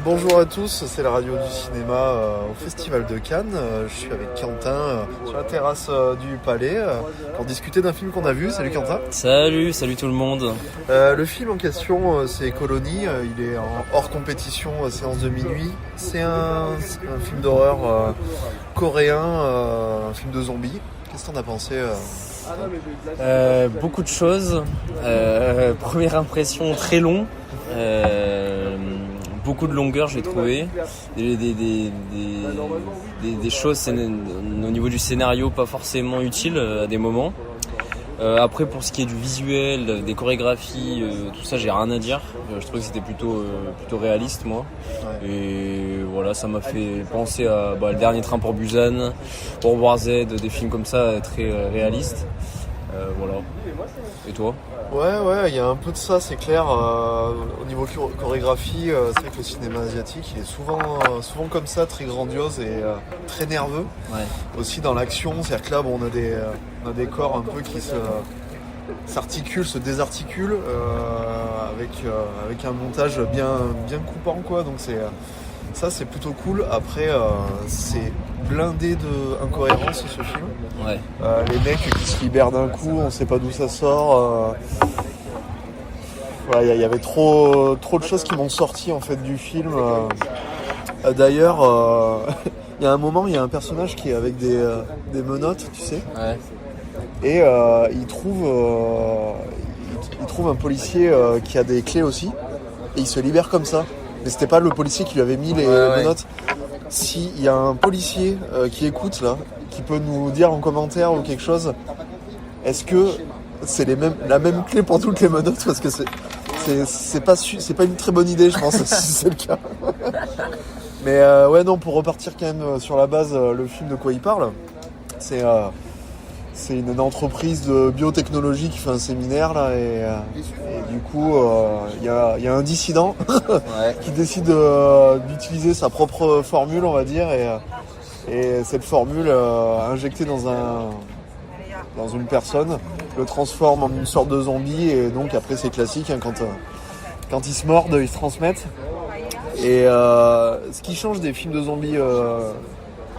Bonjour à tous, c'est la radio du cinéma au Festival de Cannes. Je suis avec Quentin sur la terrasse du Palais pour discuter d'un film qu'on a vu. Salut Quentin. Salut tout le monde. Le film en question, c'est Colony. Il est en hors compétition, séance de minuit. C'est un film d'horreur coréen, un film de zombies. Qu'est-ce que t'en as pensé Beaucoup de choses. Première impression, très long. Beaucoup de longueur, j'ai trouvé. Des choses au niveau du scénario pas forcément utiles à des moments. Après, pour ce qui est du visuel, des chorégraphies, tout ça, j'ai rien à dire. Je trouvais que c'était plutôt réaliste, moi. Ouais. Et voilà, ça m'a fait penser à le dernier train pour Busan, World War Z, des films comme ça, très réalistes. Voilà. Et toi ? Ouais, il y a un peu de ça, c'est clair. Au niveau chorégraphie, c'est vrai que le cinéma asiatique, il est souvent comme ça, très grandiose et très nerveux. Ouais. Aussi dans l'action, c'est-à-dire que là, on a des corps un peu qui s'articulent, se désarticulent, avec un montage bien coupant, quoi. Donc c'est plutôt cool. Après, c'est blindé d'incohérences ce film. Ouais. Les mecs qui se libèrent d'un coup, on sait pas d'où ça sort. Il y avait trop de choses qui m'ont sorti en fait du film. D'ailleurs, il y a un moment, il y a un personnage qui est avec des menottes, tu sais. Ouais. Et il trouve un policier qui a des clés aussi. Et il se libère comme ça. Mais c'était pas le policier qui lui avait mis les menottes. S'il y a un policier qui écoute là, qui peut nous dire en commentaire ou quelque chose, est-ce que c'est la même clé pour toutes les menottes? Parce que c'est pas une très bonne idée, je pense, si c'est le cas. Mais pour repartir quand même sur la base, le film de quoi il parle, c'est une entreprise de biotechnologie qui fait un séminaire là et du coup il y a un dissident qui décide d'utiliser sa propre formule, on va dire, et cette formule injectée dans une personne le transforme en une sorte de zombie. Et donc après c'est classique, hein, quand ils se mordent, ils se transmettent. Et ce qui change des films de zombies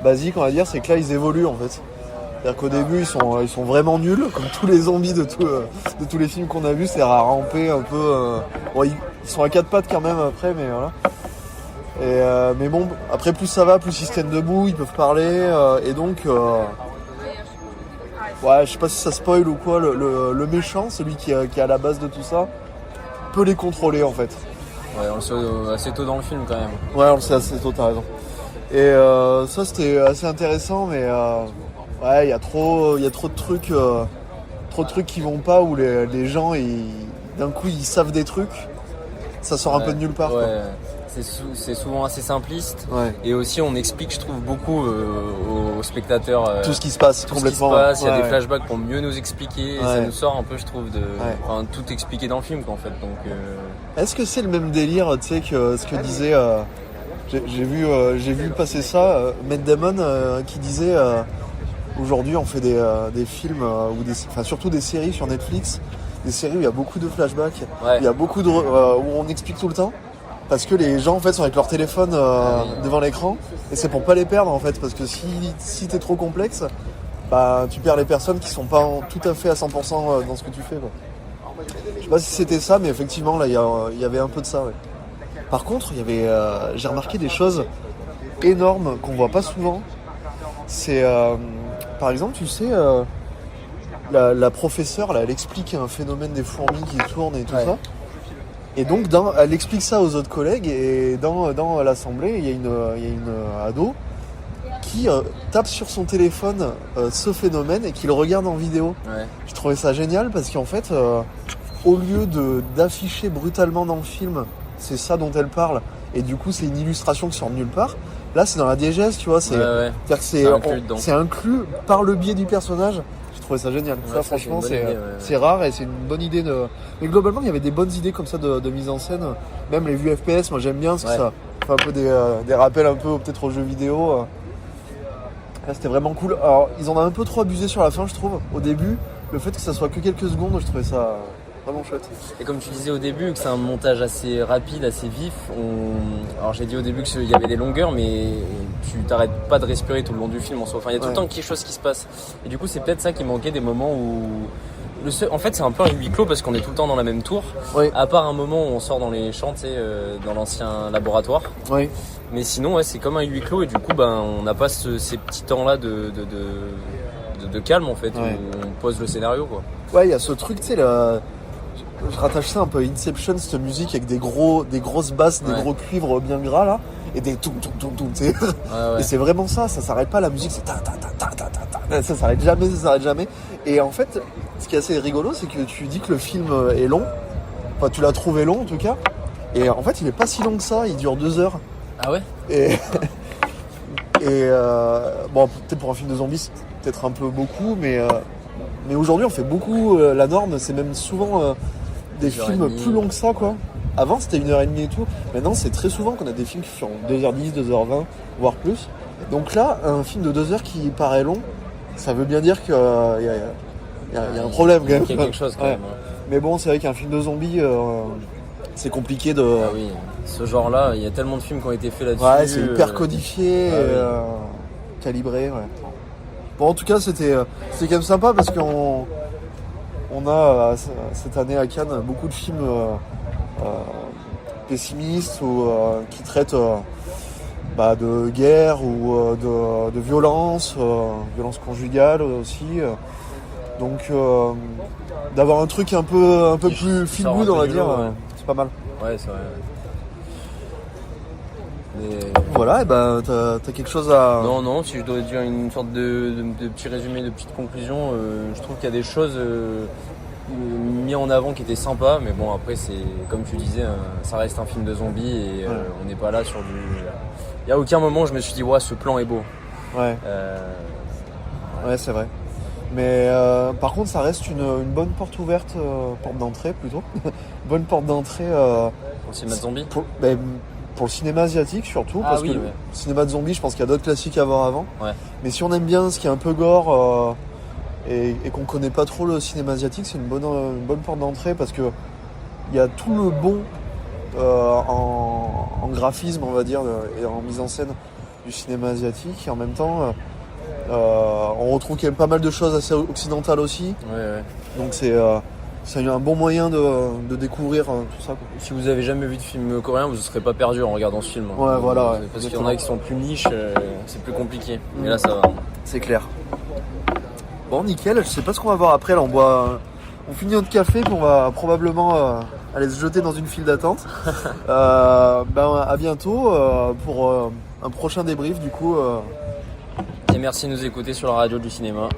basiques, on va dire, c'est que là ils évoluent en fait. C'est-à-dire qu'au début ils sont vraiment nuls, comme tous les zombies de tous les films qu'on a vus, c'est à ramper un peu. Bon, ils sont à quatre pattes quand même après, mais voilà. Et mais bon, après plus ça va, plus ils se tiennent debout, ils peuvent parler, et donc je sais pas si ça spoil ou quoi, le méchant, celui qui est à la base de tout ça, peut les contrôler en fait. Ouais, on le sait assez tôt dans le film quand même. Ouais, on le sait assez tôt, t'as raison. Et ça c'était assez intéressant, mais il y a trop de trucs qui vont pas, où les gens d'un coup ils savent des trucs, ça sort un peu de nulle part. Ouais. Quoi. C'est souvent assez simpliste, et aussi on explique, je trouve, beaucoup aux spectateurs tout ce qui se passe complètement. Il y a des flashbacks pour mieux nous expliquer, et ça nous sort un peu, je trouve, tout expliquer dans le film, quoi, en fait. Donc, est-ce que c'est le même délire, tu sais, que ce que disait j'ai vu passer ça, Matt Damon qui disait aujourd'hui on fait des films surtout des séries sur Netflix, des séries où il y a beaucoup de flashbacks, il y a beaucoup où on explique tout le temps. Parce que les gens en fait sont avec leur téléphone devant l'écran, et c'est pour pas les perdre en fait, parce que si t'es trop complexe, tu perds les personnes qui sont pas tout à fait à 100% dans ce que tu fais, quoi. Je sais pas si c'était ça, mais effectivement là il y avait un peu de ça. Ouais. Par contre, j'ai remarqué des choses énormes qu'on voit pas souvent. C'est par exemple, tu sais, la professeure là, elle explique un phénomène des fourmis qui tournent et tout ça. Et donc elle explique ça aux autres collègues, et dans l'assemblée il y a une ado qui tape sur son téléphone ce phénomène et qui le regarde en vidéo. Ouais. Je trouvais ça génial parce qu'en fait au lieu d'afficher brutalement dans le film, c'est ça dont elle parle, et du coup c'est une illustration qui sort de nulle part. Là c'est dans la diégèse, tu vois, c'est inclus par le biais du personnage. Je trouvais ça génial. Ouais, ça franchement c'est rare, et c'est une bonne idée mais globalement il y avait des bonnes idées comme ça de mise en scène. Même les vues FPS, moi j'aime bien, parce que ça fait un peu des rappels un peu peut-être aux jeux vidéo. Là c'était vraiment cool. Alors ils en ont un peu trop abusé sur la fin, je trouve. Au début, le fait que ça soit que quelques secondes, je trouvais ça vraiment chouette. Et comme tu disais au début que c'est un montage assez rapide, assez vif, alors j'ai dit au début qu'il y avait des longueurs, mais tu t'arrêtes pas de respirer tout le long du film en soi. Enfin, il y a tout le temps quelque chose qui se passe. Et du coup, c'est peut-être ça qui manquait, des moments où... En fait, c'est un peu un huis clos parce qu'on est tout le temps dans la même tour. Oui. À part un moment où on sort dans les champs, tu sais, dans l'ancien laboratoire. Oui. Mais sinon, ouais, c'est comme un huis clos et du coup, on n'a pas ces petits temps-là de calme en fait, où on pose le scénario, quoi. Ouais, il y a ce truc, tu sais, je rattache ça un peu à Inception, cette musique avec des grosses basses, des gros cuivres bien gras là, et des toum toum toum toum, tu sais. Et c'est vraiment ça s'arrête pas, la musique, c'est ta ta ta ta ta ta ta, ça s'arrête jamais. Et en fait, ce qui est assez rigolo, c'est que tu dis que le film est long, enfin tu l'as trouvé long en tout cas, et en fait il est pas si long que ça, il dure 2 heures. Ah ouais. Et bon, peut-être pour un film de zombies, c'est peut-être un peu beaucoup, mais aujourd'hui on fait beaucoup, la norme, c'est même souvent des films plus longs que ça, quoi. Avant c'était 1h30 et tout, maintenant c'est très souvent qu'on a des films qui font 2h10, 2h20, voire plus. Donc là, un film de 2 heures qui paraît long, ça veut bien dire qu'il y a un problème quand même. Il y a quelque chose quand même. Mais bon, c'est vrai qu'un film de zombies, c'est compliqué de... Ah oui, ce genre-là, il y a tellement de films qui ont été faits là-dessus. Ouais, c'est hyper codifié, calibré, ouais. Bon, en tout cas, c'était quand même sympa parce qu'on a cette année à Cannes beaucoup de films pessimistes ou qui traitent de guerre ou de violence, violence conjugale aussi. Donc, d'avoir un truc un peu plus feel good, on va dire, c'est pas mal. Ouais, c'est vrai. Voilà, et t'as quelque chose à... Non, si je dois dire une sorte de petit résumé, de petite conclusion, je trouve qu'il y a des choses mis en avant qui étaient sympas, mais bon, après, c'est comme tu disais, ça reste un film de zombies et on n'est pas là sur du... Il n'y a aucun moment où je me suis dit, ouais, ce plan est beau. Ouais. Ouais, c'est vrai. Mais par contre, ça reste une bonne porte ouverte, porte d'entrée plutôt. Bonne porte d'entrée. Pour le cinéma de zombies pour le cinéma asiatique surtout, parce que le cinéma de zombies, je pense qu'il y a d'autres classiques à voir avant. Ouais. Mais si on aime bien ce qui est un peu gore et qu'on connaît pas trop le cinéma asiatique, c'est une bonne porte d'entrée parce que il y a tout le bon en graphisme, on va dire, et en mise en scène du cinéma asiatique. Et en même temps, on retrouve quand même pas mal de choses assez occidentales aussi. Ouais. Donc c'est un bon moyen de découvrir tout ça, quoi. Si vous avez jamais vu de film coréen, vous ne serez pas perdu en regardant ce film. Ouais, voilà. Parce qu'il y en a qui sont plus niches, c'est plus compliqué. Mais là, ça va. C'est clair. Bon, nickel. Je sais pas ce qu'on va voir après. Là, on finit notre café, puis on va probablement aller se jeter dans une file d'attente. À bientôt pour un prochain débrief, du coup. Et merci de nous écouter sur la radio du cinéma.